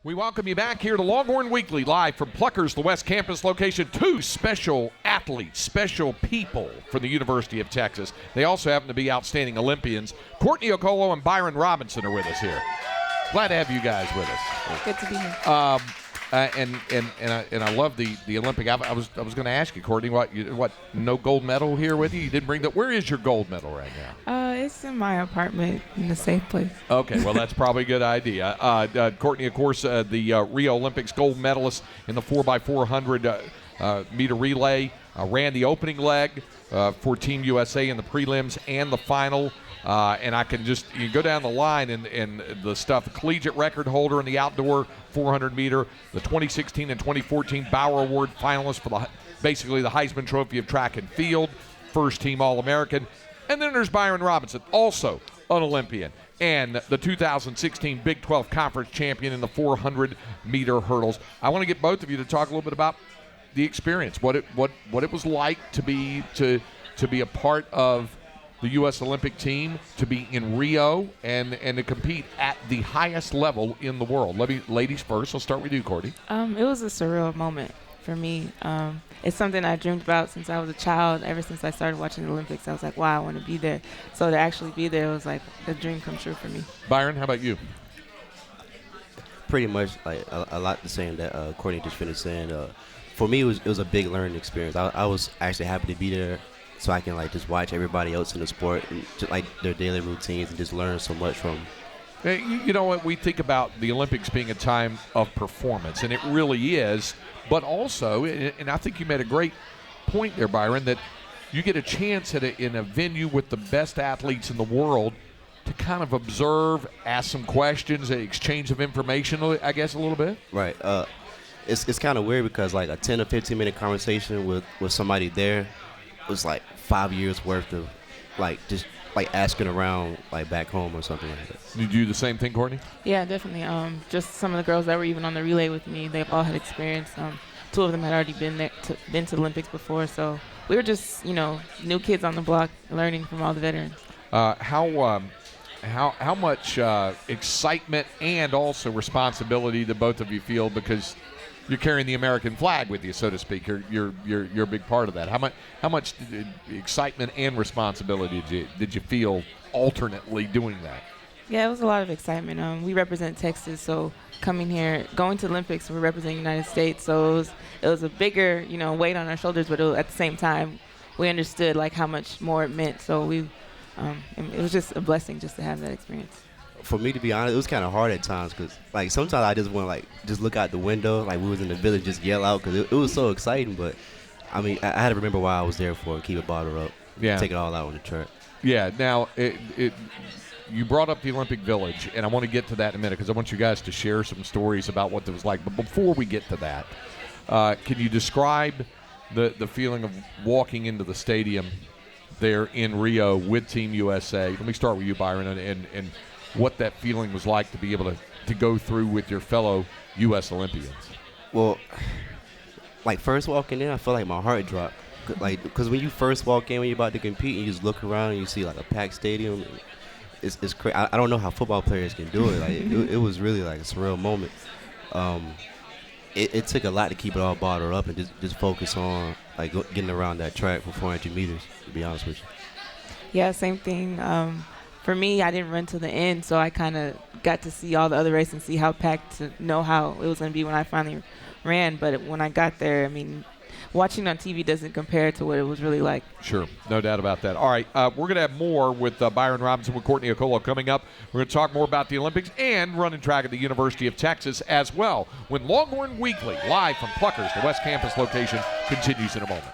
We welcome you back here to Longhorn Weekly, live from Pluckers, the West Campus location. Two special athletes, special people from the University of Texas. They also happen to be outstanding Olympians. Courtney Okolo and Byron Robinson are with us here. Glad to have you guys with us. Good to be here. And I love the Olympic. I was going to ask you, Courtney, what no gold medal here with you? You didn't bring that. Where is your gold medal right now? It's in my apartment in a safe place. Okay, well, that's probably a good idea. Courtney, of course, the Rio Olympics gold medalist in the 4x400 meter relay, ran the opening leg for Team USA in the prelims and the final. And I can just you go down the line and the stuff, the collegiate record holder in the outdoor 400 meter, the 2016 and 2014 Bauer Award finalist for basically the Heisman Trophy of track and field, first team All-American. And then there's Byron Robinson, also an Olympian, and the 2016 Big 12 Conference champion in the 400 meter hurdles. I want to get both of you to talk a little bit about the experience, what it was like to be a part of the U.S. Olympic team, to be in Rio and to compete at the highest level in the world. Ladies first. I'll start with you, Courtney. It was a surreal moment for me. It's something I dreamed about since I was a child. Ever since I started watching the Olympics, I was like, wow, I want to be there. So to actually be there was like a dream come true for me. Byron, how about you? Pretty much like a lot the same that Courtney just finished saying. For me, it was a big learning experience. I was actually happy to be there, so I can like just watch everybody else in the sport and just, like their daily routines and just learn so much from them. You know what, we think about the Olympics being a time of performance, and it really is, but also, and I think you made a great point there, Byron, that you get a chance in a venue with the best athletes in the world to kind of observe, ask some questions, exchange of information, I guess, a little bit. Right. It's kind of weird because like a 10 or 15 minute conversation with somebody there was like 5 years worth of like just like asking around like back home or something like that. Did you do the same thing, Courtney? Yeah, definitely. Just some of the girls that were even on the relay with me, they've all had experience. Two of them had already been to the Olympics before, so we were just new kids on the block learning from all the veterans. How much excitement and also responsibility do both of you feel, because you're carrying the American flag with you, so to speak. You're a big part of that. How much excitement and responsibility did you feel alternately doing that? Yeah, it was a lot of excitement. We represent Texas, so coming here, going to the Olympics, we're representing the United States, so it was a bigger weight on our shoulders, but at the same time, we understood like how much more it meant. So it was just a blessing just to have that experience. For me, to be honest, it was kind of hard at times because, like, sometimes I just want to, like, just look out the window, like we was in the village, just yell out because it was so exciting. But, I mean, I had to remember why I was there for and keep it bottled up, take it all out on the track. Yeah, now, you brought up the Olympic Village, and I want to get to that in a minute because I want you guys to share some stories about what it was like. But before we get to that, can you describe the feeling of walking into the stadium there in Rio with Team USA? Let me start with you, Byron, and what that feeling was like to be able to go through with your fellow U.S. Olympians. Well, like first walking in, I felt like my heart dropped. Like, because when you first walk in, when you're about to compete, and you just look around and you see like a packed stadium, it's crazy. I don't know how football players can do it. Like, it was really like a surreal moment. It took a lot to keep it all bottled up and just focus on like getting around that track for 400 meters, to be honest with you. Yeah, same thing. For me, I didn't run to the end, so I kind of got to see all the other races and see how packed, to know how it was going to be when I finally ran. But when I got there, I mean, watching on TV doesn't compare to what it was really like. Sure, no doubt about that. All right, we're going to have more with Byron Robinson, with Courtney Okolo coming up. We're going to talk more about the Olympics and running track at the University of Texas as well, when Longhorn Weekly, live from Pluckers, the West Campus location, continues in a moment.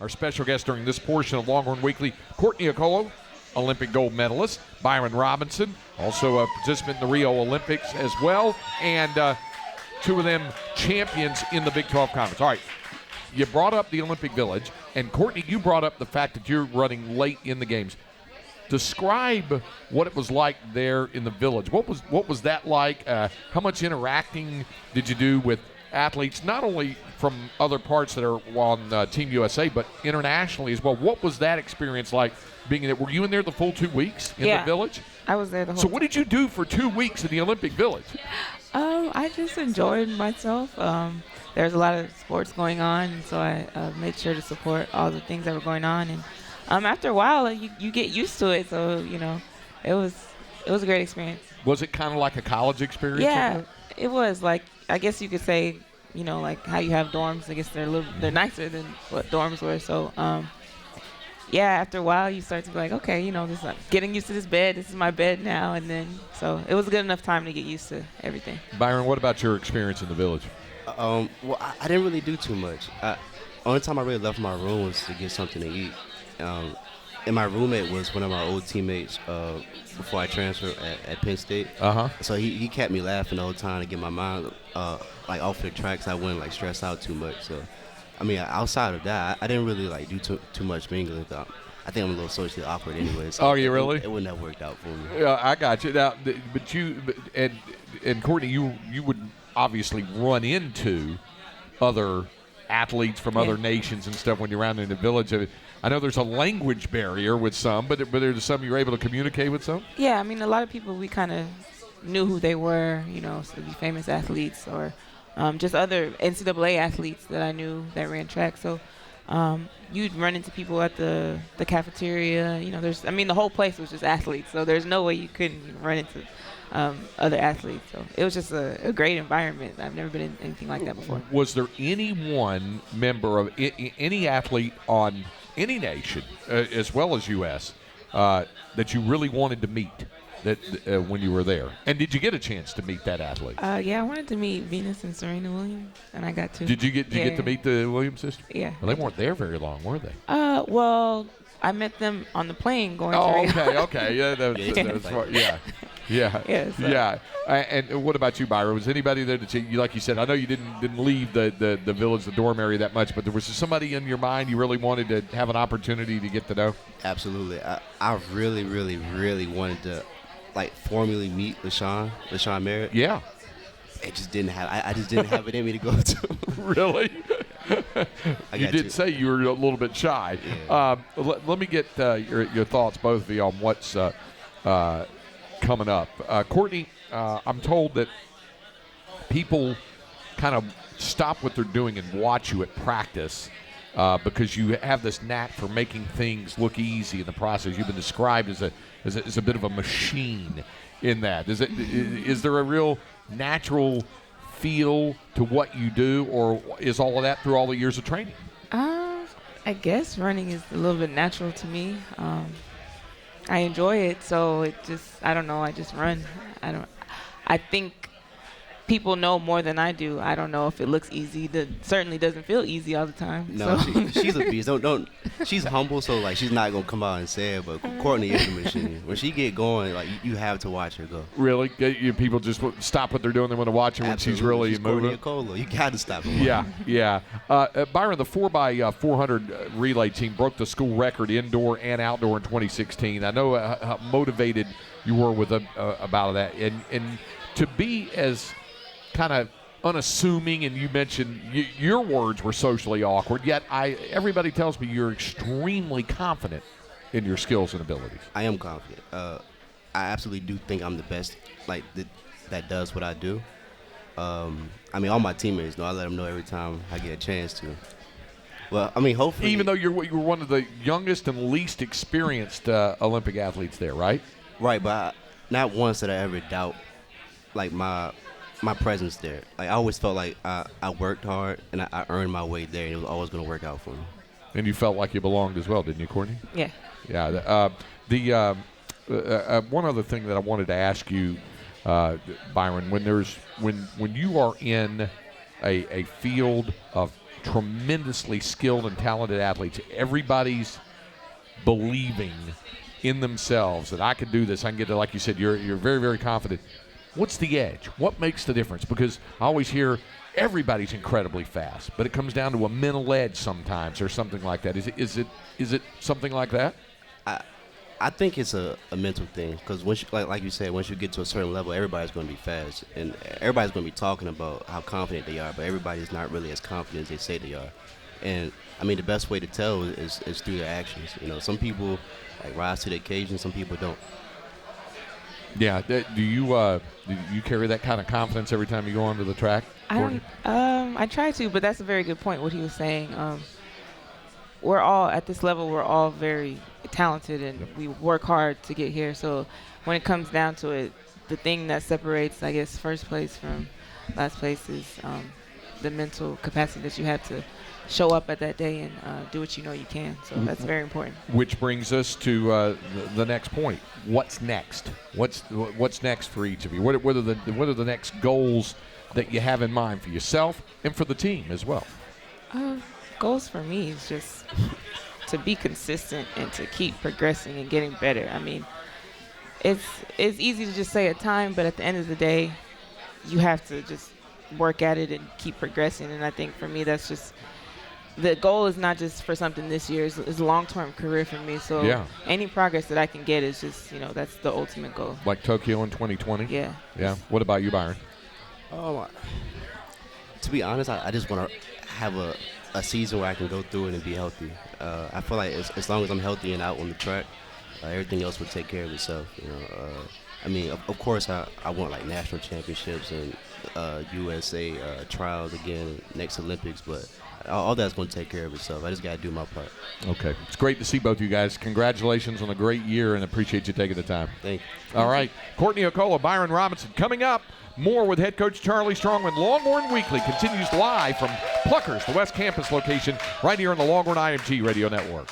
Our special guest during this portion of Longhorn Weekly, Courtney Okolo, Olympic gold medalist. Byron Robinson, also a participant in the Rio Olympics as well, and two of them champions in the Big 12 Conference. All right, you brought up the Olympic Village, and Courtney, you brought up the fact that you're running late in the games. Describe what it was like there in the village. What was that like? How much interacting did you do with athletes, not only from other parts that are on Team USA, but internationally as well? What was that experience like being there? Were you in there the full 2 weeks in the village? I was there the whole So what did you do for 2 weeks in the Olympic Village? I just enjoyed myself. There's a lot of sports going on, and so I made sure to support all the things that were going on. And after a while, you get used to it. So it was a great experience. Was it kind of like a college experience? Yeah, it was. Like, I guess you could say, like how you have dorms. I guess they're nicer than what dorms were. So yeah, after a while, you start to be like, okay, this is getting used to this bed. This is my bed now. And then, so it was a good enough time to get used to everything. Byron, what about your experience in the Village? Well, I didn't really do too much. Only time I really left my room was to get something to eat. And my roommate was one of my old teammates before I transferred at Penn State. So he kept me laughing the whole time to get my mind like off the tracks. I wouldn't like stress out too much. So, I mean, outside of that, I didn't really like do too much mingling. I think I'm a little socially awkward anyway. So Oh, you really? It wouldn't have worked out for me. Yeah, I got you. Now, and Courtney, you would obviously run into other athletes from other nations and stuff when you're around in the Village. I know there's a language barrier with some, but there's some you're able to communicate with some? Yeah, I mean, a lot of people, we kind of knew who they were, so to be famous athletes or just other NCAA athletes that I knew that ran track. So you'd run into people at the cafeteria. The whole place was just athletes. So there's no way you couldn't run into other athletes. So it was just a great environment. I've never been in anything like that before. Was there any one member of any athlete on any nation, as well as U.S., that you really wanted to meet when you were there? And did you get a chance to meet that athlete? Yeah, I wanted to meet Venus and Serena Williams, and I got to. Did you get to meet the Williams sisters? Yeah. Well, they weren't there very long, were they? Well, I met them on the plane going to Rio. Okay. Yeah, that's right. Yeah. Yes. Yeah. And what about you, Byron? Was anybody there that you, like you said, I know you didn't leave the Village, the dorm area that much, but there was somebody in your mind you really wanted to have an opportunity to get to know? Absolutely. I really, really, really wanted to formally meet LaShawn Merritt. Yeah. It just didn't have. I just didn't have it in me to go to. Really? You did say you were a little bit shy. Yeah. Let me get your thoughts, both of you, on what's coming up. Courtney, I'm told that people kind of stop what they're doing and watch you at practice because you have this knack for making things look easy in the process. You've been described as a bit of a machine in that. Is there a real natural feel to what you do, or is all of that through all the years of training? I guess running is a little bit natural to me. I enjoy it, so I don't know, I just run. I think people know more than I do. I don't know if it looks easy. It certainly doesn't feel easy all the time. No, so. she's a beast. Don't. She's humble, so she's not gonna come out and say it. But Courtney is a machine. When she get going, you have to watch her go. Really, people just stop what they're doing. They want to watch her when she's really moving. Courtney Okolo. You got to stop her. Yeah. Byron, the 4x400 relay team broke the school record indoor and outdoor in 2016. I know how motivated you were about that, and to be as kind of unassuming, and you mentioned your words were socially awkward, yet everybody tells me you're extremely confident in your skills and abilities. I am confident. I absolutely do think I'm the best that does what I do. All my teammates know. I let them know every time I get a chance to. Well, hopefully. Even though you were one of the youngest and least experienced Olympic athletes there, right? Right, but not once did I ever doubt my presence there. I always felt like I worked hard and I earned my way there, and it was always going to work out for me. And you felt like you belonged as well, didn't you, Courtney? Yeah. Yeah. One other thing that I wanted to ask you, Byron, when you are in a field of tremendously skilled and talented athletes, everybody's believing in themselves that I can do this. I can get to, like you said, you're very, very confident. What's the edge? What makes the difference? Because I always hear everybody's incredibly fast, but it comes down to a mental edge sometimes or something like that. Is it something like that? I think it's a mental thing, because once like you said, once you get to a certain level, everybody's going to be fast, and everybody's going to be talking about how confident they are, but everybody's not really as confident as they say they are. And the best way to tell is through their actions. Some people rise to the occasion, some people don't. Yeah. Do you carry that kind of confidence every time you go onto the track? I try to, but that's a very good point, what he was saying. We're all, at this level, we're all very talented, and we work hard to get here. So when it comes down to it, the thing that separates, I guess, first place from last place is the mental capacity that you have to show up at that day and do what you know you can. So that's very important. Which brings us to the next point. What's next? What's next for each of you? What are the next goals that you have in mind for yourself and for the team as well? Goals for me is just to be consistent and to keep progressing and getting better. I mean, it's easy to just say a time, but at the end of the day, you have to just work at it and keep progressing. And I think for me, that's just the goal is not just for something this year. It's a long-term career for me. So any progress that I can get is just, that's the ultimate goal. Like Tokyo in 2020? Yeah. Yeah. What about you, Byron? To be honest, I just want to have a season where I can go through it and be healthy. I feel like as long as I'm healthy and out on the track, everything else will take care of itself. I mean, of course, I want like national championships and USA trials again next Olympics, but all that's going to take care of itself. I just got to do my part. Okay. It's great to see both of you guys. Congratulations on a great year, and appreciate you taking the time. Thank you. All right. Courtney Okolo, Byron Robinson. Coming up, more with head coach Charlie Strong when Longhorn Weekly continues live from Pluckers, the West Campus location, right here on the Longhorn IMG Radio Network.